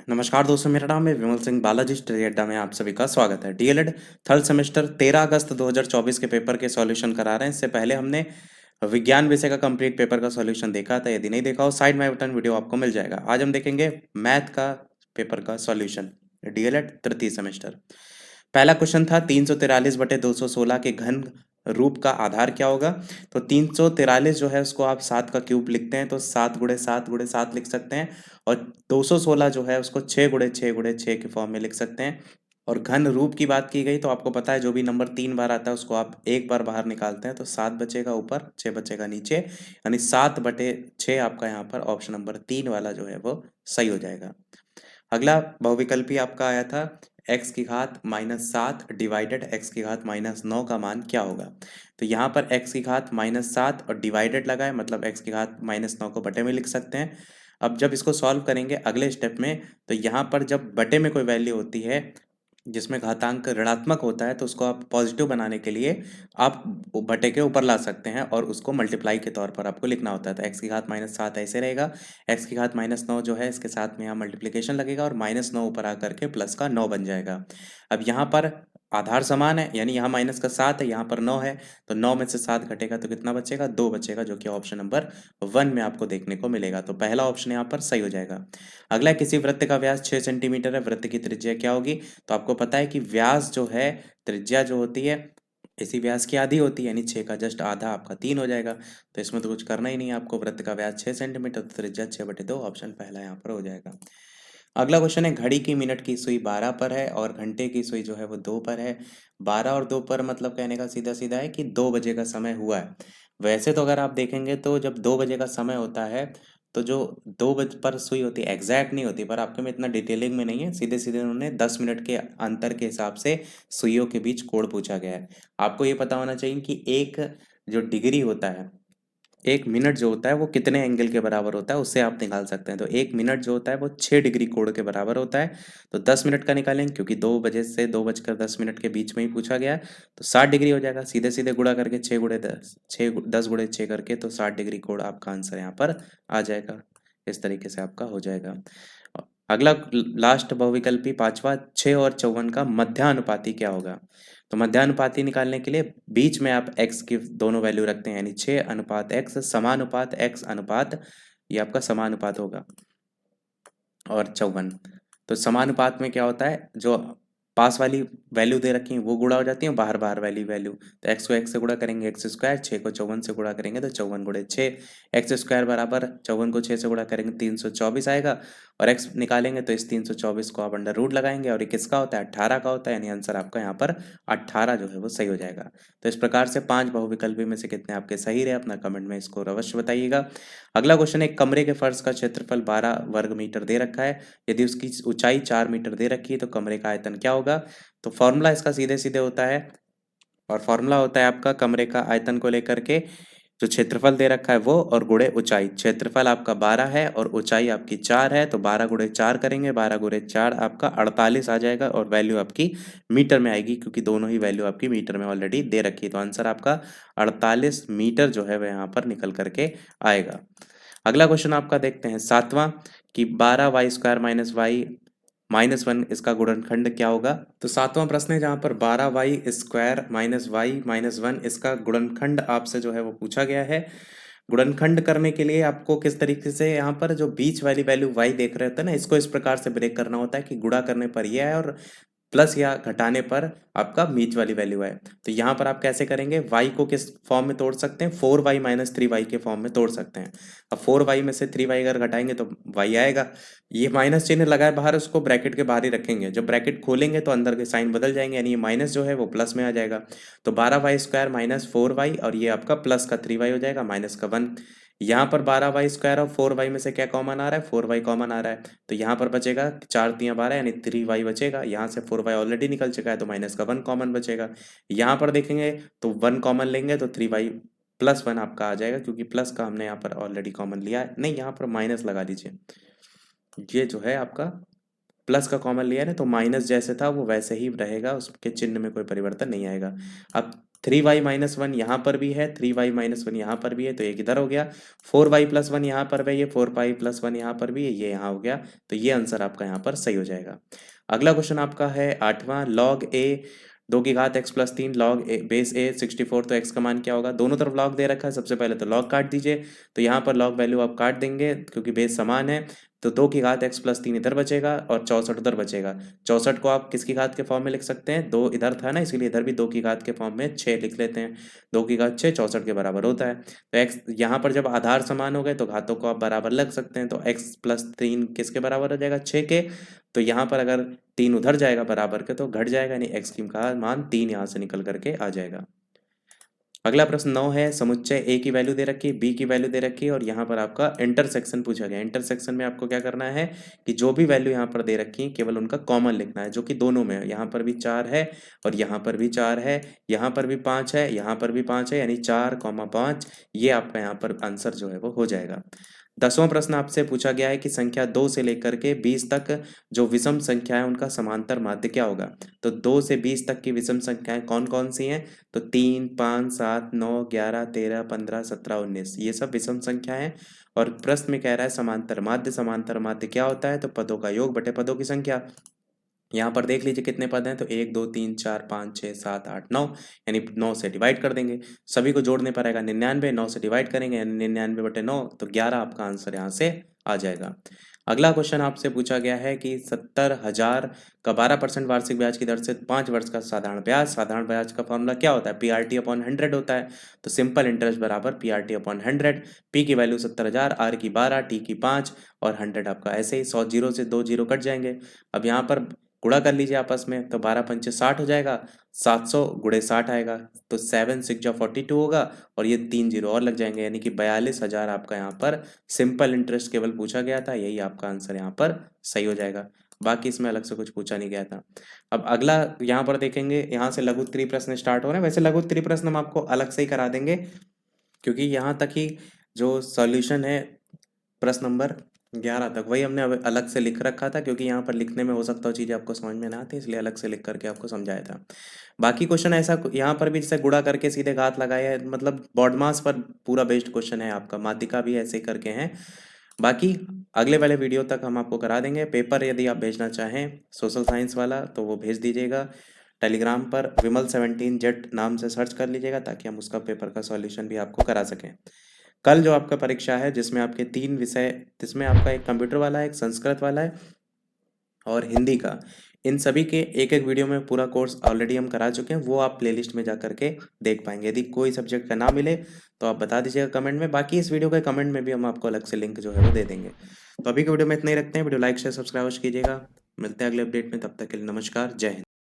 नमस्कार दोस्तों, मेरा नाम है विमल सिंह बालाजी स्टडी अड्डा में आप सभी का स्वागत है। डीएलएड थर्ड सेमेस्टर 13 अगस्त 2024 के पेपर के सॉल्यूशन करा रहे हैं। इससे पहले हमने विज्ञान विषय का कंप्लीट पेपर का सॉल्यूशन देखा था। यदि नहीं देखा हो, साइड में बटन वीडियो आपको मिल जाएगा। आज हम देखेंगे मैथ का पेपर का सॉल्यूशन, डीएलएड तृतीय सेमेस्टर। पहला क्वेश्चन था 343/216 के घन रूप का आधार क्या होगा। तो 343 जो है उसको आप 7 का क्यूब लिखते हैं तो 7 × 7 × 7 लिख सकते हैं। और 216 जो है उसको 6 × 6 × 6 के फॉर्म में लिख सकते हैं। और घन रूप की बात की गई तो आपको पता है जो भी नंबर 3 बार आता है उसको आप एक बार बाहर निकालते हैं तो 7 बचेगा ऊपर, 6 बचेगा नीचे, यानी 7/6 आपका यहाँ पर ऑप्शन नंबर 3 वाला जो है वो सही हो जाएगा। अगला बहुविकल्पी आपका आया था x की घात -7 डिवाइडेड x की घात -9 का मान क्या होगा। तो यहाँ पर x की घात -7 और डिवाइडेड लगा है, मतलब x की घात -9 को बटे में लिख सकते हैं। अब जब इसको सॉल्व करेंगे अगले स्टेप में, तो यहाँ पर जब बटे में कोई वैल्यू होती है जिसमें घातांक ऋणात्मक होता है तो उसको आप पॉजिटिव बनाने के लिए आप बटे के ऊपर ला सकते हैं और उसको मल्टीप्लाई के तौर पर आपको लिखना होता है। तो x की घात -7 ऐसे रहेगा, x की घात -9 जो है इसके साथ में यहाँ मल्टीप्लिकेशन लगेगा और -9 ऊपर आकर के प्लस का 9 बन जाएगा। अब यहाँ पर आधार समान है, यानी यहाँ माइनस का 7 है, यहाँ पर 9 है, तो 9 में से 7 घटेगा तो कितना बचेगा, 2 बचेगा, जो कि ऑप्शन नंबर 1 में आपको देखने को मिलेगा। तो पहला ऑप्शन यहाँ पर सही हो जाएगा। अगला, किसी वृत्त का व्यास 6 सेंटीमीटर है, वृत्त की त्रिज्या क्या होगी। तो आपको पता है कि व्यास जो है, त्रिज्या जो होती है इसी व्यास की आधी होती है, यानी 6 का जस्ट आधा आपका 3 हो जाएगा। तो इसमें तो कुछ करना ही नहीं है आपको, वृत्त का व्यास 6 सेंटीमीटर, तो त्रिज्या 6/2, ऑप्शन पहला यहाँ पर हो जाएगा। अगला क्वेश्चन है, घड़ी की मिनट की सुई 12 पर है और घंटे की सुई जो है वो 2 पर है। 12 और 2 पर मतलब कहने का सीधा सीधा है कि 2 बजे का समय हुआ है। वैसे तो अगर आप देखेंगे तो जब 2 बजे का समय होता है तो जो 2 बज पर सुई होती है एग्जैक्ट नहीं होती, पर आपके में इतना डिटेलिंग में नहीं है, सीधे सीधे उन्होंने 10 मिनट के अंतर के हिसाब से सुइयों के बीच कोण पूछा गया है। आपको ये पता होना चाहिए कि एक जो डिग्री होता है, 1 मिनट जो होता है वो कितने एंगल के बराबर होता है उससे आप निकाल सकते हैं। तो 1 मिनट जो होता है वो 6 डिग्री कोण के बराबर होता है। तो 10 मिनट का निकालेंगे, क्योंकि 2 बजे से 2 बजकर 10 मिनट के बीच में ही पूछा गया है, तो 60 डिग्री हो जाएगा। सीधे सीधे गुणा करके 6 × 10, 10 × 6 करके तो 60 डिग्री कोण आपका आंसर यहाँ पर आ जाएगा। इस तरीके से आपका हो जाएगा। अगला लास्ट बहुविकल्पी पांचवा, 6 और 54 का मध्यानुपाती क्या होगा। तो मध्यानुपाती निकालने के लिए बीच में आप x की दोनों वैल्यू रखते हैं, यानी 6:x समानुपात x अनुपात, ये आपका समानुपात होगा। और 54, तो समानुपात में क्या होता है, जो पास वाली वैल्यू दे रखी है वो गुणा हो जाती है, बाहर बाहर वाली वैल्यू। तो x को x से गुणा करेंगे x², 6 को 54 से गुणा करेंगे तो 54 × 6, x² बराबर 54 को 6 से गुणा करेंगे 324 आएगा। और x निकालेंगे तो इस 324 को आप अंडर रूट लगाएंगे और ये किसका होता है, 18 का होता है, यानी आंसर आपका यहाँ पर 18 जो है वो सही हो जाएगा। तो इस प्रकार से 5 बहुविकल्पी में से कितने आपके सही रहे, अपना कमेंट में इसको अवश्य बताइएगा। अगला क्वेश्चन है, कमरे के फर्श का क्षेत्रफल 12 वर्ग मीटर दे रखा है, यदि उसकी ऊंचाई 4 मीटर दे रखी है तो कमरे का आयतन क्या होगा। तो फॉर्मूला इसका सीधे सीधे होता है, और फॉर्मूला होता है आपका कमरे का आयतन को लेकर के जो क्षेत्रफल दे रखा है वो और गुणे ऊंचाई। क्षेत्रफल आपका 12 है और ऊंचाई आपकी 4 है, तो 12 × 4 करेंगे, 12 × 4 आपका 48 आ जाएगा और वैल्यू आपकी मीटर में आएगी, क्योंकि दोनों ही वैल्यू आपकी मीटर में ऑलरेडी दे रखी है। तो आंसर आपका 48 मीटर जो है वह यहाँ पर निकल करके आएगा। अगला क्वेश्चन आपका देखते हैं सातवां, कि 12y² - y - 1 इसका गुणनखंड क्या होगा। तो सातवां प्रश्न है जहां पर 12y² - y - 1 इसका गुणनखंड आपसे जो है वो पूछा गया है। गुणनखंड करने के लिए आपको किस तरीके से यहाँ पर जो बीच वाली वैल्यू y देख रहे होते हैं ना, इसको इस प्रकार से ब्रेक करना होता है कि गुणा करने पर यह है और प्लस या घटाने पर आपका बीच वाली वैल्यू है। तो यहाँ पर आप कैसे करेंगे, y को किस फॉर्म में तोड़ सकते हैं, 4y - 3y के फॉर्म में तोड़ सकते हैं। अब 4y में से 3y अगर घटाएंगे तो y आएगा। ये माइनस चिन्ह लगा है बाहर, उसको ब्रैकेट के बाहर ही रखेंगे, जब ब्रैकेट खोलेंगे तो अंदर के साइन बदल जाएंगे, यानी ये माइनस जो है वो प्लस में आ जाएगा। तो 12y² - 4y और ये आपका प्लस का 3y हो जाएगा, माइनस का 1। यहाँ पर 12y² और 4y में से क्या कॉमन आ रहा है, 4y कॉमन आ रहा है, तो यहाँ पर बचेगा 4×3=12 यानी 3y बचेगा। यहाँ से 4y ऑलरेडी निकल चुका है तो माइनस का 1 कॉमन बचेगा। यहाँ पर देखेंगे तो 1 कॉमन लेंगे तो 3y+1 आपका आ जाएगा, क्योंकि प्लस का हमने यहाँ पर ऑलरेडी कॉमन लिया है, नहीं यहाँ पर माइनस लगा दीजिए। ये जो है आपका प्लस का कॉमन लिया है ना, तो माइनस जैसे था वो वैसे ही रहेगा, उसके चिन्ह में कोई परिवर्तन नहीं आएगा। अब 3y माइनस वन यहाँ पर भी है, 3y माइनस वन यहाँ पर भी है, तो एक इधर हो गया। 4y प्लस वन यहाँ पर भी है, 4y प्लस वन यहाँ पर भी है, ये यहाँ हो गया। तो ये आंसर आपका यहाँ पर सही हो जाएगा। अगला क्वेश्चन आपका है 8वां, लॉग ए 2 की घात x+3 लॉग ए बेस ए 64, तो x का मान क्या होगा? दोनों तरफ लॉग दे रखा है, सबसे पहले तो लॉग काट दीजिए। तो यहाँ पर लॉग वैल्यू आप काट देंगे क्योंकि बेस समान है। तो 2 की घात x+3 इधर बचेगा और 64 उधर बचेगा। 64 को आप किसकी घात के फॉर्म में लिख सकते हैं? 2 इधर था ना, इसीलिए इधर भी 2 की घात के फॉर्म में 6 लिख लेते हैं। 2 की घात 6 64 के बराबर होता है। तो x यहाँ पर जब आधार समान हो गए तो घातों को आप बराबर लग सकते हैं। तो x+3 किसके बराबर हो जाएगा? 6 के। तो यहाँ पर अगर 3 उधर जाएगा बराबर के तो घट जाएगा, यानी x का मान 3 यहाँ से निकल करके आ जाएगा। अगला प्रश्न 9 है, समुच्चय ए की वैल्यू दे रखी है, बी की वैल्यू दे रखी है और यहाँ पर आपका इंटरसेक्शन पूछा गया है। इंटरसेक्शन में आपको क्या करना है कि जो भी वैल्यू यहाँ पर दे रखी है केवल उनका कॉमन लिखना है, जो कि दोनों में है। यहाँ पर भी 4 है और यहाँ पर भी 4 है, यहाँ पर भी 5 है, यहाँ पर भी 5 है, यानी 4, 5 ये आपका यहाँ पर आंसर जो है वो हो जाएगा। 10वां प्रश्न आपसे पूछा गया है कि संख्या 2 से लेकर के 20 तक जो विषम संख्या है उनका समांतर माध्य क्या होगा? तो 2 से 20 तक की विषम संख्याएं कौन कौन सी हैं? तो 3, 5, 7, 9, 11, 13, 15, 17, 19 ये सब विषम संख्या है। और प्रश्न में कह रहा है समांतर माध्य। समांतर माध्य क्या होता है? तो पदों का योग बटे पदों की संख्या। यहाँ पर देख लीजिए कितने पद हैं, तो 1, 2, 3, 4, 5, 6, 7, 8, 9, यानी 9 से डिवाइड कर देंगे। सभी को जोड़ने पर आएगा 99, 9 से डिवाइड करेंगे यानी 99 बटे 9, तो 11 आपका आंसर यहाँ से आ जाएगा। अगला क्वेश्चन आपसे पूछा गया है कि 70,000 का 12% वार्षिक ब्याज की दर से 5 वर्ष का साधारण ब्याज का फॉर्मूला क्या होता है? PRT अपॉन 100 होता है। तो सिंपल इंटरेस्ट बराबर PRT अपॉन 100। पी की वैल्यू 70,000, आर की 12, टी की 5 और 100 आपका ऐसे ही 100 जीरो से 2 जीरो कट जाएंगे। अब यहाँ पर गुणा कर लीजिए आपस में, तो 12 पंचे 60 हो जाएगा, 700 गुणे 60 आएगा, तो 7 6 जा 42 होगा और ये 3 जीरो और लग जाएंगे, यानी कि 42,000 आपका यहाँ पर सिंपल इंटरेस्ट केवल पूछा गया था, यही आपका आंसर यहाँ पर सही हो जाएगा। बाकी इसमें अलग से कुछ पूछा नहीं गया था। अब अगला यहाँ पर देखेंगे, यहाँ से लघु उत्तरीय प्रश्न स्टार्ट हो रहे हैं। वैसे लघु उत्तरीय प्रश्न हम आपको अलग से ही करा देंगे क्योंकि यहाँ तक ही जो सॉल्यूशन है प्रश्न नंबर 11 तक वही हमने अलग से लिख रखा था, क्योंकि यहाँ पर लिखने में हो सकता हो चीज़ें आपको समझ में ना आती, इसलिए अलग से लिख करके आपको समझाया था। बाकी क्वेश्चन ऐसा यहाँ पर भी जैसे गुणा करके सीधे घात लगाया है, मतलब बॉड मास पर पूरा बेस्ड क्वेश्चन है आपका। माध्यिका भी ऐसे ही करके हैं। बाकी अगले वाले वीडियो तक हम आपको करा देंगे। पेपर यदि आप भेजना चाहें सोशल साइंस वाला तो वो भेज दीजिएगा टेलीग्राम पर, विमल17Z नाम से सर्च कर लीजिएगा ताकि हम उसका पेपर का सॉल्यूशन भी आपको करा सकें। कल जो आपका परीक्षा है जिसमें आपके 3 विषय, जिसमें आपका एक कंप्यूटर वाला है, एक संस्कृत वाला है और हिंदी का, इन सभी के एक एक वीडियो में पूरा कोर्स ऑलरेडी हम करा चुके हैं, वो आप प्लेलिस्ट में जा करके देख पाएंगे। यदि कोई सब्जेक्ट का ना मिले तो आप बता दीजिएगा कमेंट में, बाकी इस वीडियो के कमेंट में भी हम आपको अलग से लिंक जो है वो दे देंगे। तो अभी के वीडियो में इतना ही रखते हैं। वीडियो लाइक शेयर सब्सक्राइब कीजिएगा। मिलते हैं अगले अपडेट में, तब तक के लिए नमस्कार, जय हिंद।